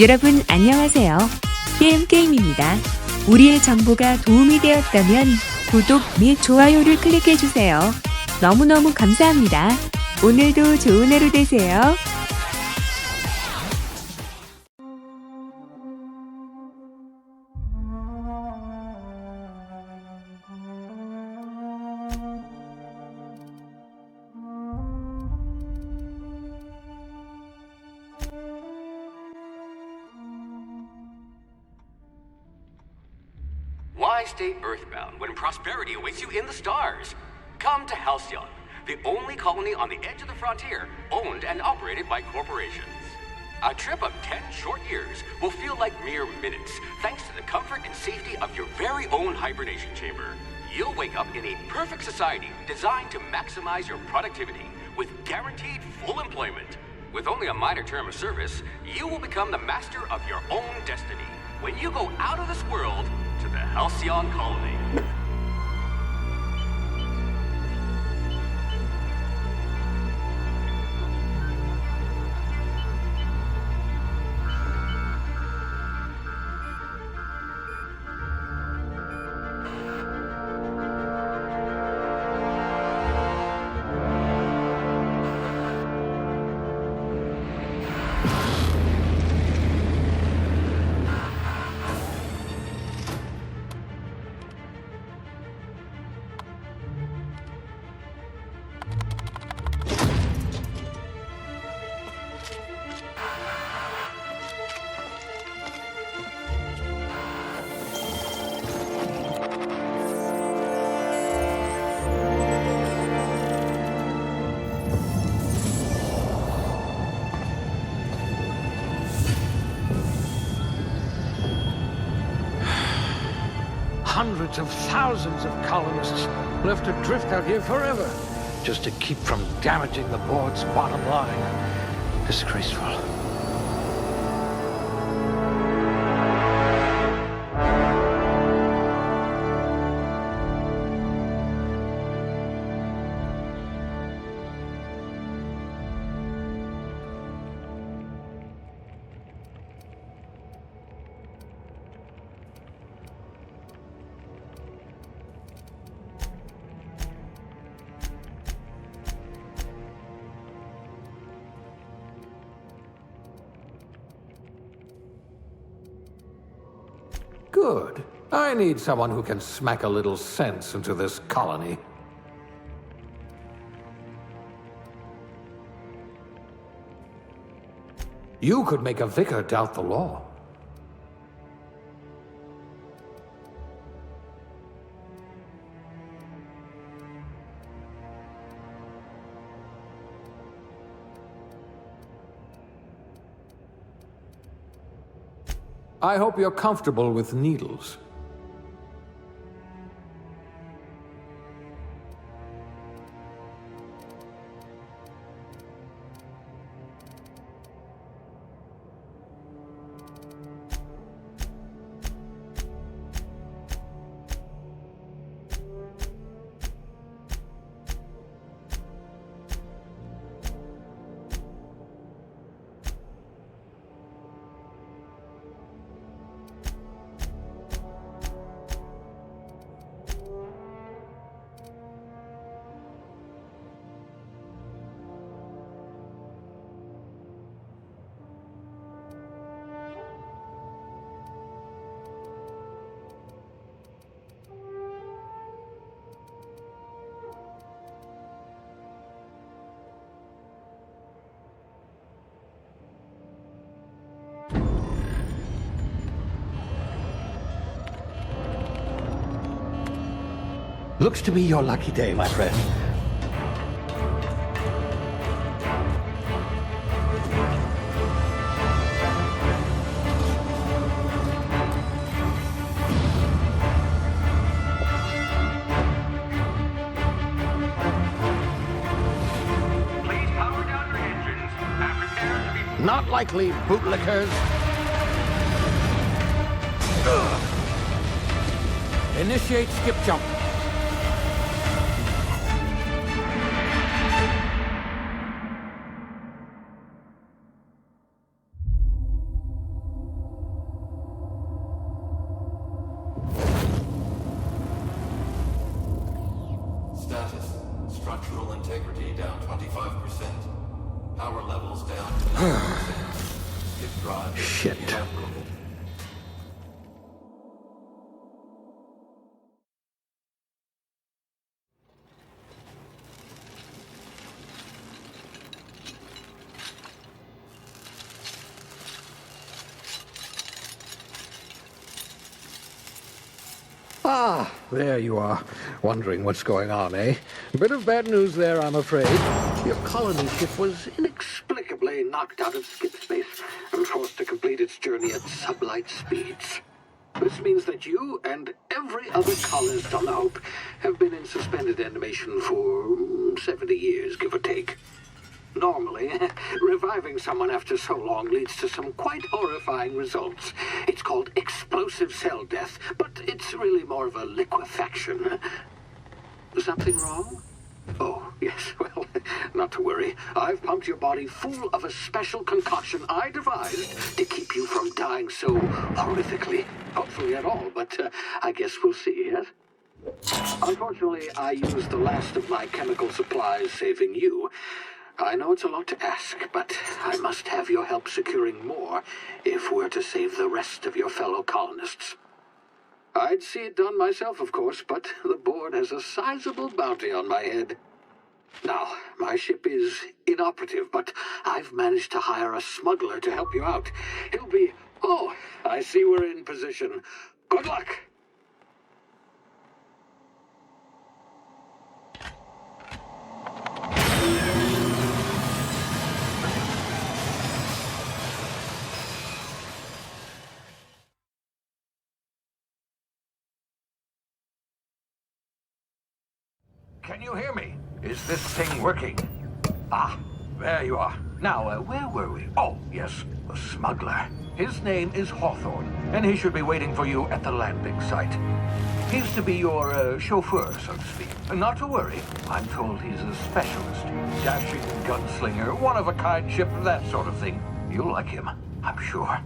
여러분 안녕하세요. BAAM 게임입니다. 우리의 정보가 도움이 되었다면 구독 및 좋아요를 클릭해주세요. 너무너무 감사합니다. 오늘도 좋은 하루 되세요. Why stay earthbound when prosperity awaits you in the stars? Come to Halcyon, the only colony on the edge of the frontier, owned and operated by corporations. A trip of 10 short years will feel like mere minutes, thanks to the comfort and safety of your very own hibernation chamber. You'll wake up in a perfect society designed to maximize your productivity with guaranteed full employment. With only a minor term of service, you will become the master of your own destiny when you go out of this world to the Halcyon Colony. Hundreds of thousands of colonists left adrift out here forever, just to keep from damaging the board's bottom line. Disgraceful. Good. I need someone who can smack a little sense into this colony. You could make a vicar doubt the law. I hope you're comfortable with needles. Looks to be your lucky day, my friend. Please power down your engines and prepare to be... Not likely, bootlickers. Initiate skip jump. integrity down 25%. Power levels down 10%. Hip drive is Shit. inoperable. Ah, there you are. Wondering what's going on, eh? A bit of bad news there, I'm afraid. Your colony ship was inexplicably knocked out of skip space and forced to complete its journey at sublight speeds. This means that you and every other colonist on the Hope have been in suspended animation for 70 years, give or take. Normally, reviving someone after so long leads to some quite horrifying results. It's called explosive cell death, but it's really more of a liquefaction. Something wrong? Oh, yes, well, not to worry. I've pumped your body full of a special concoction I devised to keep you from dying so horrifically. Hopefully at all, but I guess we'll see, yes? Unfortunately, I used the last of my chemical supplies saving you. I know it's a lot to ask, but I must have your help securing more if we're to save the rest of your fellow colonists. I'd see it done myself, of course, but the board has a sizable bounty on my head. Now, my ship is inoperative, but I've managed to hire a smuggler to help you out. He'll be... Oh, I see we're in position. Good luck! Can you hear me? Is this thing working? Ah, there you are. Now, where were we? Oh, yes, the smuggler. His name is Hawthorne, and he should be waiting for you at the landing site. He's to be your chauffeur, so to speak. Not to worry. I'm told he's a specialist. Dashing gunslinger, one-of-a-kind ship, that sort of thing. You'll like him, I'm sure.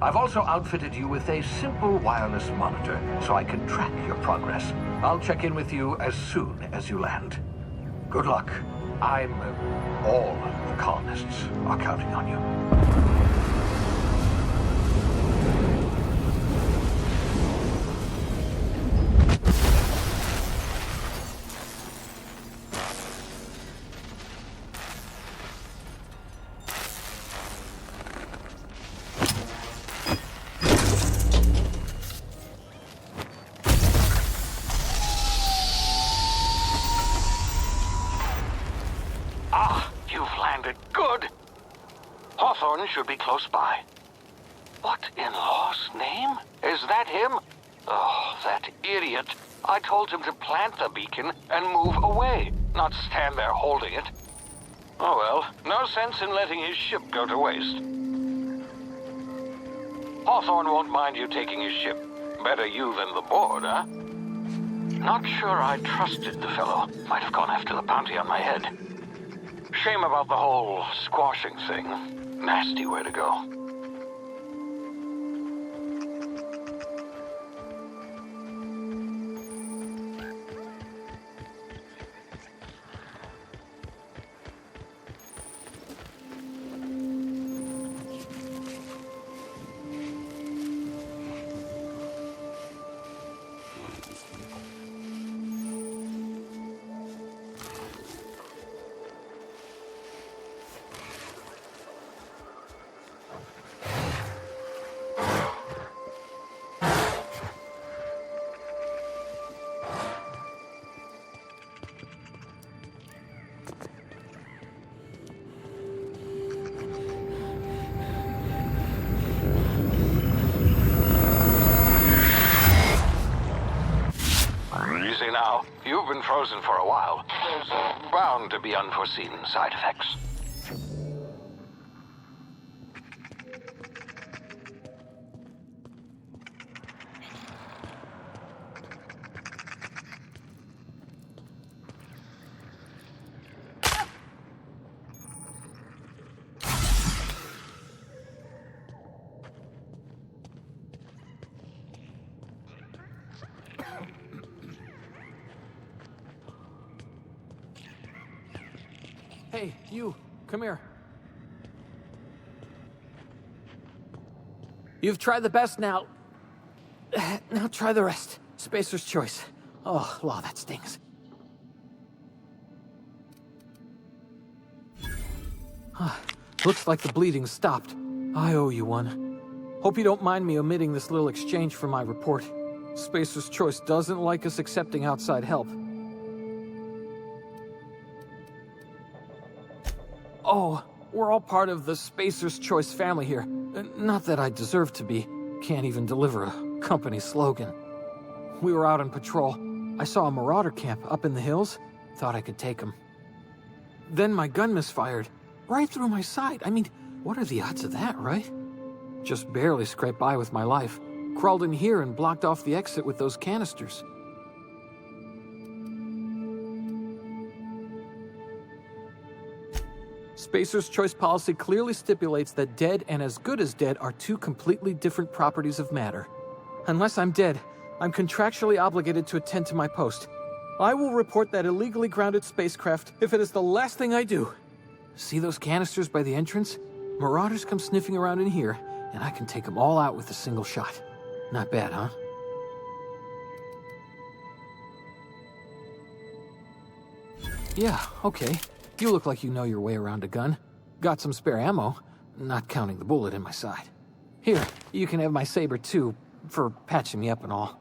I've also outfitted you with a simple wireless monitor, so I can track your progress. I'll check in with you as soon as you land. Good luck. All the colonists are counting on you. Good. Hawthorne should be close by. What in law's name? Is that him? Oh, that idiot. I told him to plant the beacon and move away, not stand there holding it. Oh well, no sense in letting his ship go to waste. Hawthorne won't mind you taking his ship. Better you than the board, huh? Not sure I trusted the fellow. Might have gone after the bounty on my head. Shame about the whole squashing thing. Nasty way to go. Easy now. You've been frozen for a while. There's bound to be unforeseen side effects. Hey, you, come here. You've tried the best now. Now try the rest. Spacer's choice. Oh, law, that stings. Looks like the bleeding's stopped. I owe you one. Hope you don't mind me omitting this little exchange for my report. Spacer's choice doesn't like us accepting outside help. Oh, we're all part of the Spacer's Choice family here. Not that I deserve to be. Can't even deliver a company slogan. We were out on patrol. I saw a marauder camp up in the hills. Thought I could take him. Then my gun misfired. Right through my side. I mean, what are the odds of that, right? Just barely scraped by with my life. Crawled in here and blocked off the exit with those canisters. Spacer's Choice policy clearly stipulates that dead and as good as dead are two completely different properties of matter. Unless I'm dead, I'm contractually obligated to attend to my post. I will report that illegally grounded spacecraft if it is the last thing I do. See those canisters by the entrance? Marauders come sniffing around in here, and I can take them all out with a single shot. Not bad, huh? Yeah, okay. You look like you know your way around a gun. Got some spare ammo, not counting the bullet in my side. Here, you can have my saber too, for patching me up and all.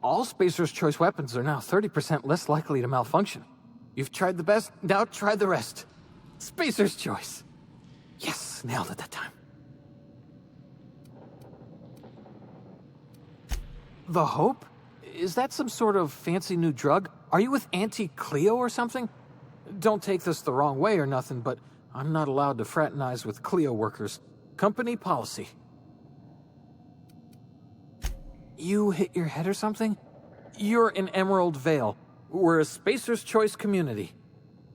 All Spacer's Choice weapons are now 30% less likely to malfunction. You've tried the best, now try the rest. Spacer's Choice. Yes, nailed it that time. The Hope? Is that some sort of fancy new drug? Are you with Auntie Cleo or something? Don't take this the wrong way or nothing, but I'm not allowed to fraternize with Cleo workers. Company policy. You hit your head or something? You're in Emerald Vale. We're a Spacer's Choice community.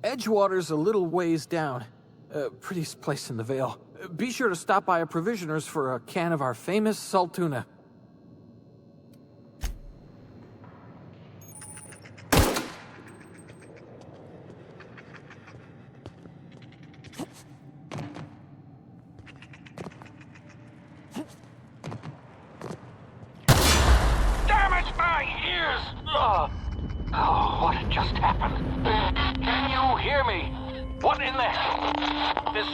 Edgewater's a little ways down. Prettiest place in the Vale. Be sure to stop by a provisioner's for a can of our famous salt tuna. Oh, what had just happened? Can you hear me? What in the hell? This...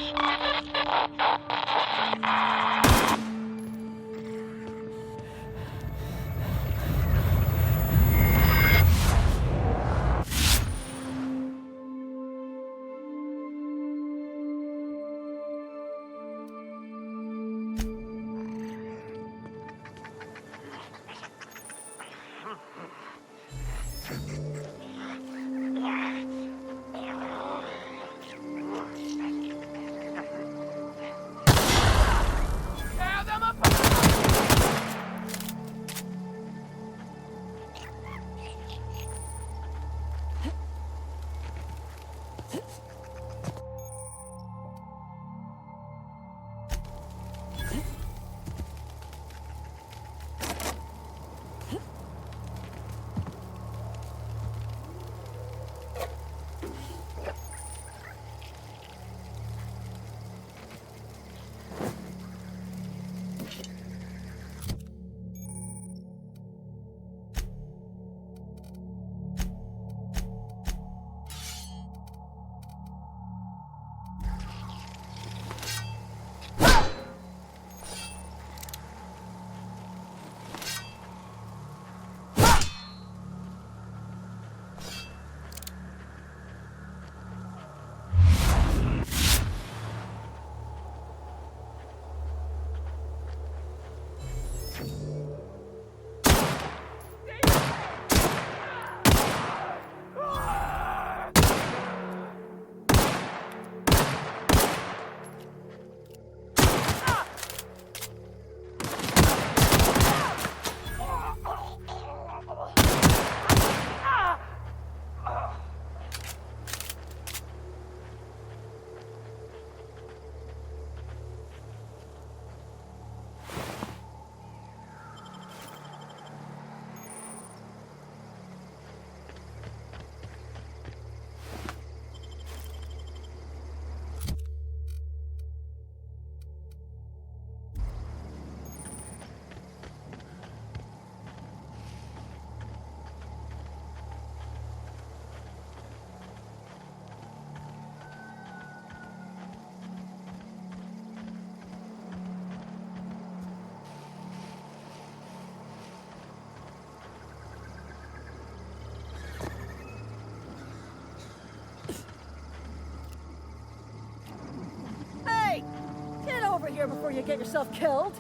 to get yourself killed?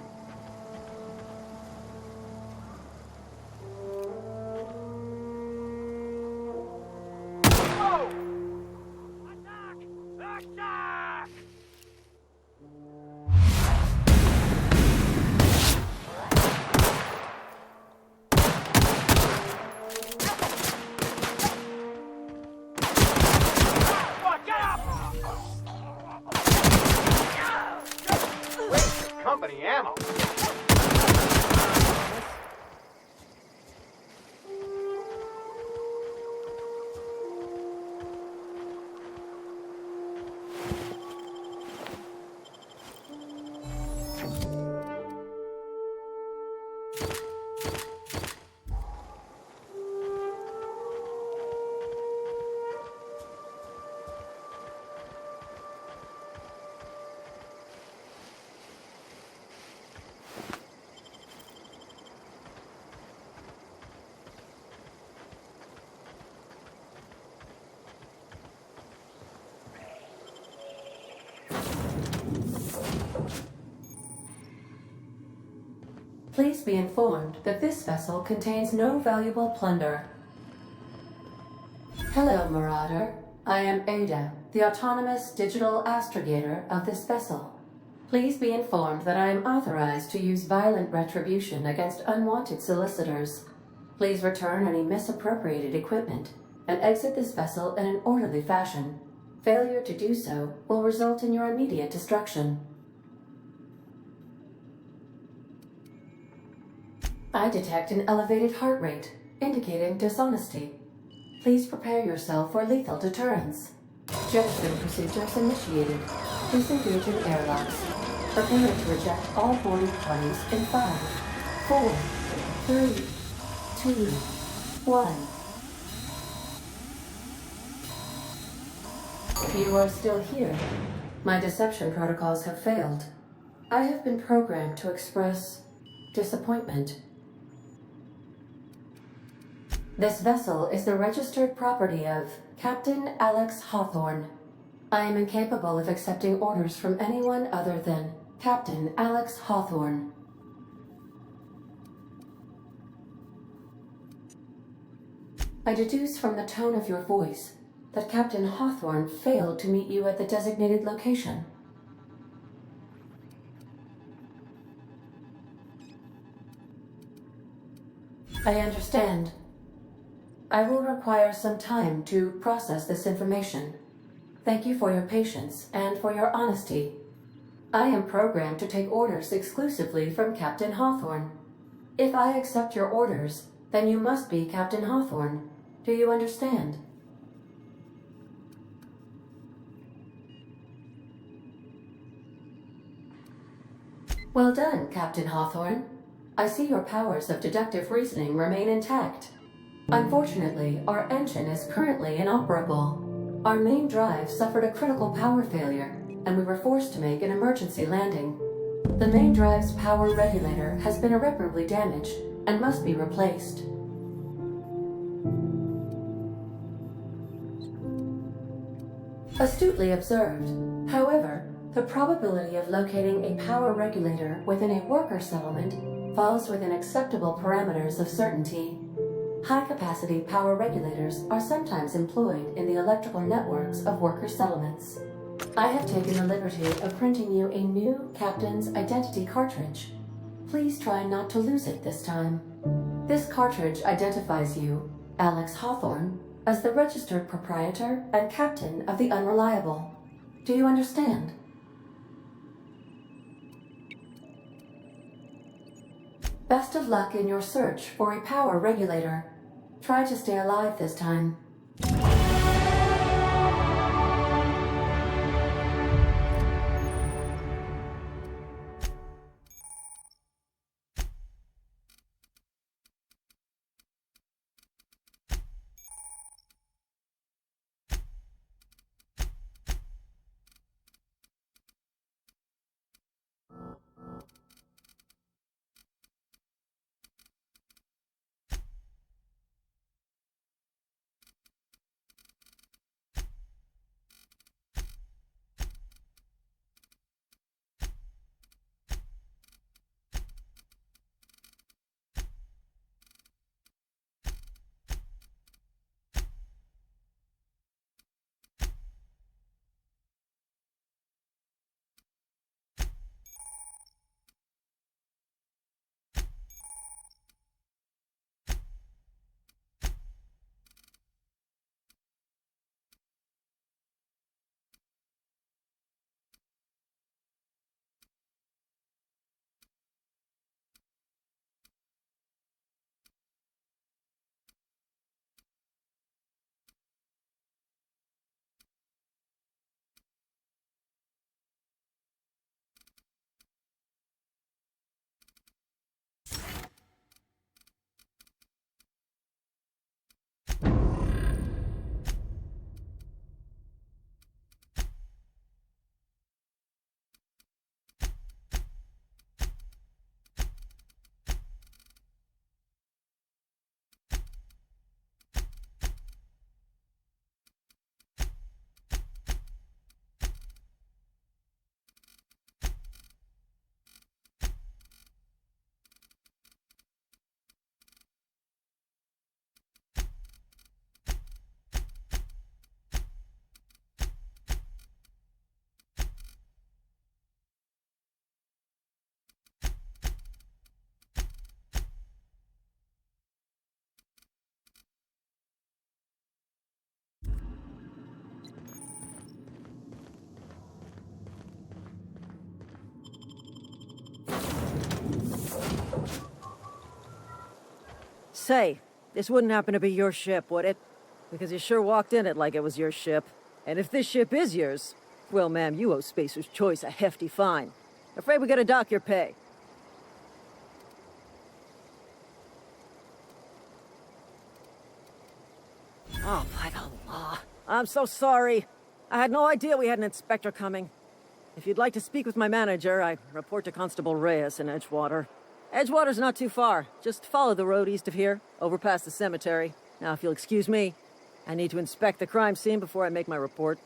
Company ammo. Please be informed that this vessel contains no valuable plunder. Hello, Marauder. I am Ada, the autonomous digital astrogator of this vessel. Please be informed that I am authorized to use violent retribution against unwanted solicitors. Please return any misappropriated equipment and exit this vessel in an orderly fashion. Failure to do so will result in your immediate destruction. I detect an elevated heart rate, indicating dishonesty. Please prepare yourself for lethal deterrence. Jettison procedures initiated. Disengage in airlocks. Prepare to reject all boarding parties in 5, 4, 3, 2, 1. You are still here. My deception protocols have failed. I have been programmed to express disappointment. This vessel is the registered property of Captain Alex Hawthorne. I am incapable of accepting orders from anyone other than Captain Alex Hawthorne. I deduce from the tone of your voice that Captain Hawthorne failed to meet you at the designated location. I understand. I will require some time to process this information. Thank you for your patience and for your honesty. I am programmed to take orders exclusively from Captain Hawthorne. If I accept your orders, then you must be Captain Hawthorne. Do you understand? Well done, Captain Hawthorne. I see your powers of deductive reasoning remain intact. Unfortunately, our engine is currently inoperable. Our main drive suffered a critical power failure, and we were forced to make an emergency landing. The main drive's power regulator has been irreparably damaged and must be replaced. Astutely observed. However, the probability of locating a power regulator within a worker settlement falls within acceptable parameters of certainty. High-capacity power regulators are sometimes employed in the electrical networks of worker settlements. I have taken the liberty of printing you a new Captain's Identity cartridge. Please try not to lose it this time. This cartridge identifies you, Alex Hawthorne, as the registered proprietor and captain of the Unreliable. Do you understand? Best of luck in your search for a power regulator. Try to stay alive this time. say, this wouldn't happen to be your ship, would it? Because you sure walked in it like it was your ship. And if this ship is yours, well, ma'am, you owe Spacer's Choice a hefty fine. Afraid we gotta dock your pay. Oh, by the law. I'm so sorry. I had no idea we had an inspector coming. If you'd like to speak with my manager, I report to Constable Reyes in Edgewater. Edgewater's not too far. Just follow the road east of here, over past the cemetery. Now, if you'll excuse me, I need to inspect the crime scene before I make my report.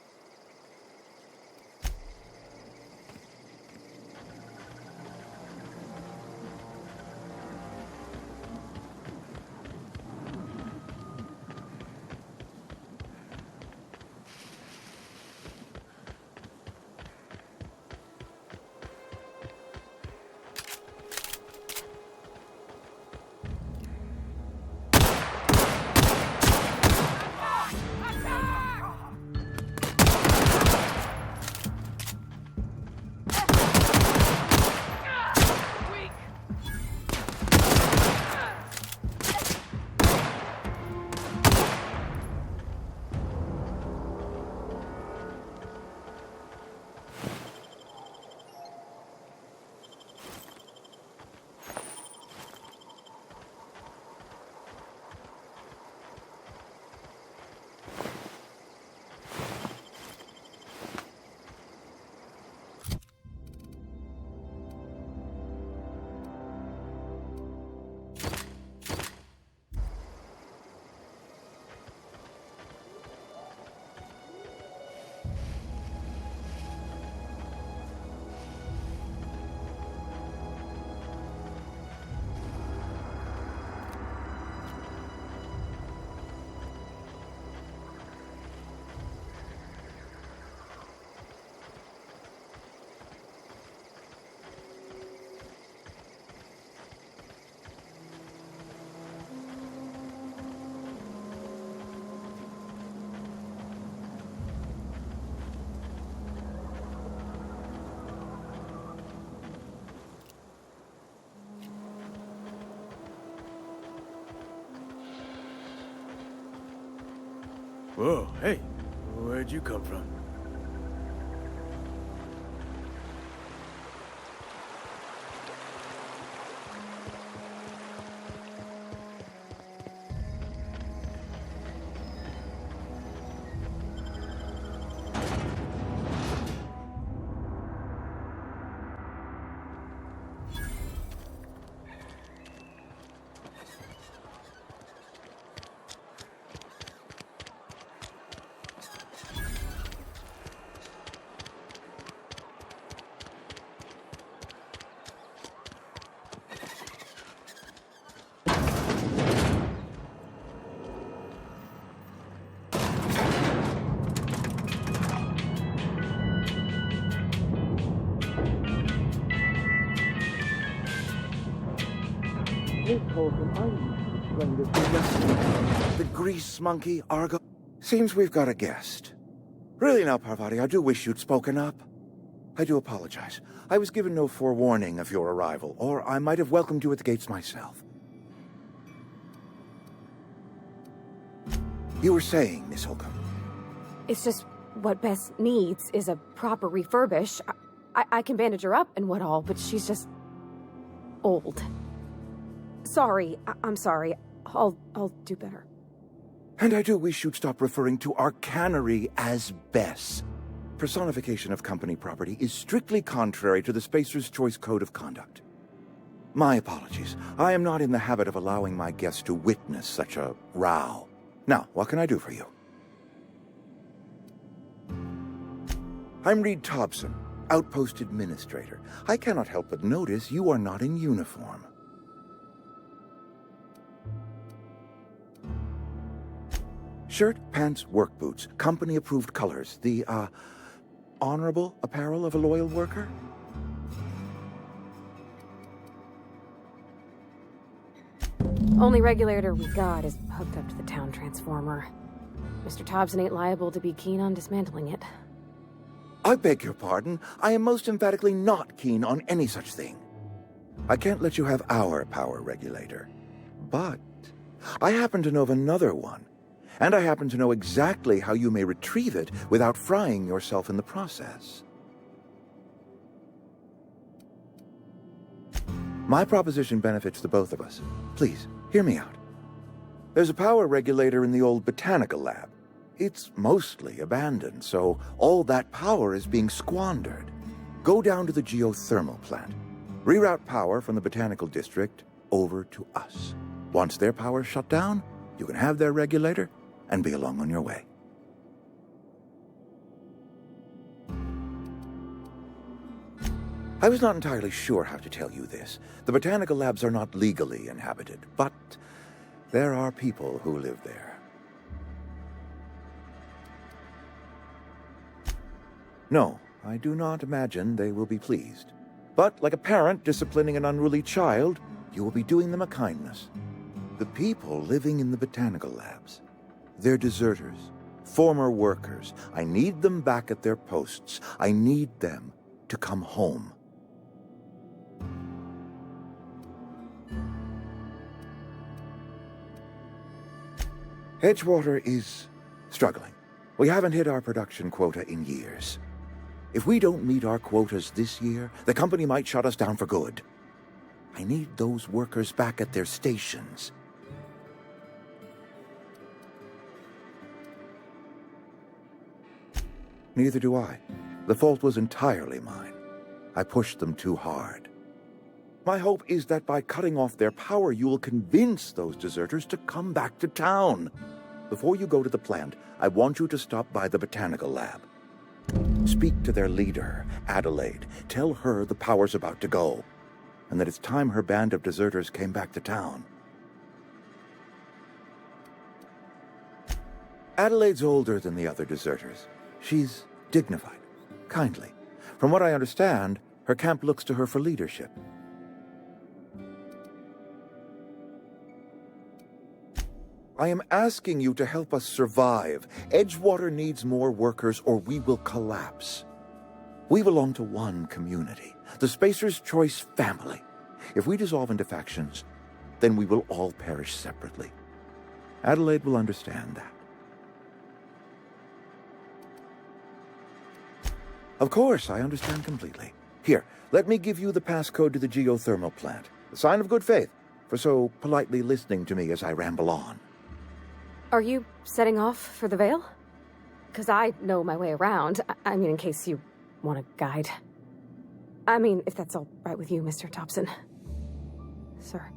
Whoa, hey, where'd you come from? The grease monkey, Argo. Seems we've got a guest. Really now, Parvati, I do wish you'd spoken up. I do apologize. I was given no forewarning of your arrival, or I might have welcomed you at the gates myself. You were saying, Miss Holcomb. It's just what Bess needs is a proper refurbish. I can bandage her up and what all, but she's just old. Sorry, I'm sorry. I'll do better. And I do wish you'd stop referring to our cannery as Bess. Personification of company property is strictly contrary to the Spacer's Choice Code of Conduct. My apologies. I am not in the habit of allowing my guests to witness such a row. Now, what can I do for you? I'm Reed Thompson, Outpost Administrator. I cannot help but notice you are not in uniform. Shirt, pants, work boots, company-approved colors. The, honorable apparel of a loyal worker? Only regulator we got is hooked up to the town transformer. Mr. Thompson ain't liable to be keen on dismantling it. I beg your pardon. I am most emphatically not keen on any such thing. I can't let you have our power regulator. But I happen to know of another one, and I happen to know exactly how you may retrieve it without frying yourself in the process. My proposition benefits the both of us. Please, hear me out. There's a power regulator in the old botanical lab. It's mostly abandoned, so all that power is being squandered. Go down to the geothermal plant. Reroute power from the botanical district over to us. Once their power's shut down, you can have their regulator and be along on your way. I was not entirely sure how to tell you this. The botanical labs are not legally inhabited, but there are people who live there. No, I do not imagine they will be pleased. But like a parent disciplining an unruly child, you will be doing them a kindness. The people living in the botanical labs, they're deserters, former workers. I need them back at their posts. I need them to come home. Edgewater is struggling. We haven't hit our production quota in years. If we don't meet our quotas this year, the company might shut us down for good. I need those workers back at their stations. Neither do I. The fault was entirely mine. I pushed them too hard. My hope is that by cutting off their power, you will convince those deserters to come back to town. Before you go to the plant, I want you to stop by the botanical lab. Speak to their leader, Adelaide. Tell her the power's about to go, and that it's time her band of deserters came back to town. Adelaide's older than the other deserters. She's dignified, kindly. From what I understand, her camp looks to her for leadership. I am asking you to help us survive. Edgewater needs more workers or we will collapse. We belong to one community, the Spacer's Choice family. If we dissolve into factions, then we will all perish separately. Adelaide will understand that. Of course, I understand completely. Here, let me give you the passcode to the geothermal plant. A sign of good faith for so politely listening to me as I ramble on. Are you setting off for the Vale? Because I know my way around. I mean, in case you want a guide. I mean, if that's all right with you, Mr. Thompson. Sir.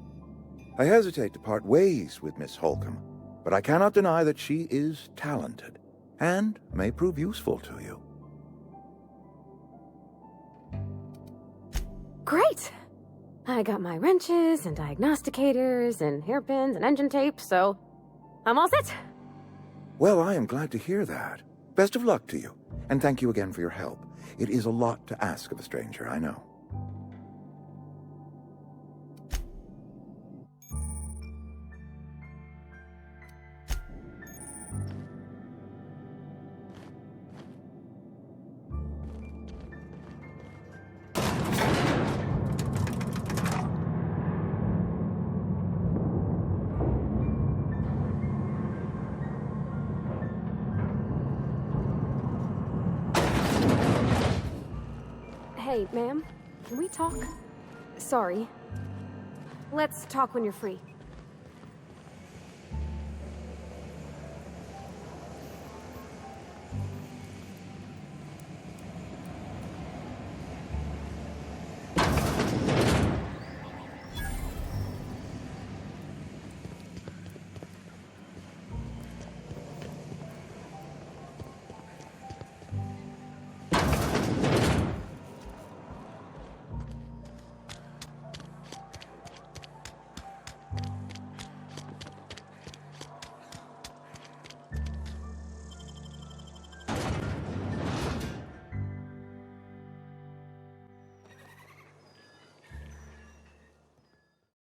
I hesitate to part ways with Miss Holcomb, but I cannot deny that she is talented and may prove useful to you. Great! I got my wrenches and diagnosticators and hairpins and engine tape, so I'm all set. Well, I am glad to hear that. Best of luck to you, and thank you again for your help. It is a lot to ask of a stranger, I know. Hey, ma'am, can we talk? Sorry. Let's talk when you're free.